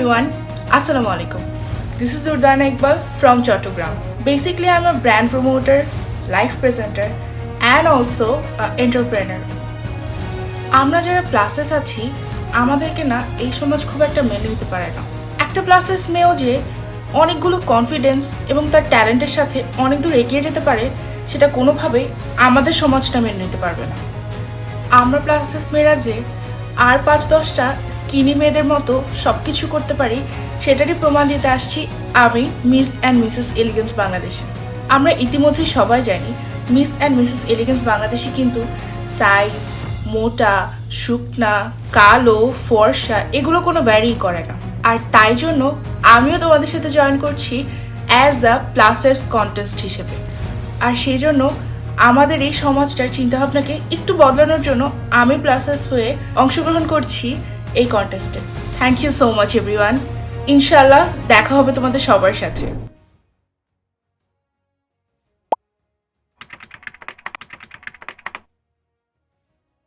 everyone, Assalamu alaikum. This is Durdana Iqbal from Chattogram. Basically, I'm a brand promoter, life presenter, and also an entrepreneur. আমরা যারা প্লাসেস আছি আমাদেরকে না এই সমাজ খুব একটা মেনে নিতে পারে না। একটা প্লাসেস মেয়েও যে অনেকগুলো কনফিডেন্স এবং তার ট্যালেন্টের সাথে অনেক দূর এগিয়ে যেতে পারে সেটা কোনোভাবেই আমাদের সমাজটা মেনে নিতে পারবে না। আমরা প্লাসেস মেয়েরা যে আর ৫-১০টা স্কিনি মেয়েদের মতো সব কিছু করতে পারি সেটারই প্রমাণ দিতে আসছি আমি মিস অ্যান্ড মিসেস এলিগেন্স বাংলাদেশে। আমরা ইতিমধ্যেই সবাই জানি মিস অ্যান্ড মিসেস এলিগেন্স বাংলাদেশে কিন্তু সাইজ, মোটা, শুকনা, কালো, ফর্সা এগুলো কোনো ভ্যারি করে না। আর তাই জন্য আমিও তোমাদের সাথে জয়েন করছি অ্যাজ আ প্লাসেস কন্টেস্ট হিসেবে। আর সেই জন্য আমাদের এই সমাজটার চিন্তাভাবনাকে একটু বদলানোর জন্য আমি প্লাসেস হয়ে অংশগ্রহণ করছি এই কন্টেস্টে। Thank you so much everyone. ইনশাল্লাহ দেখা হবে তোমাদের সবার সাথে।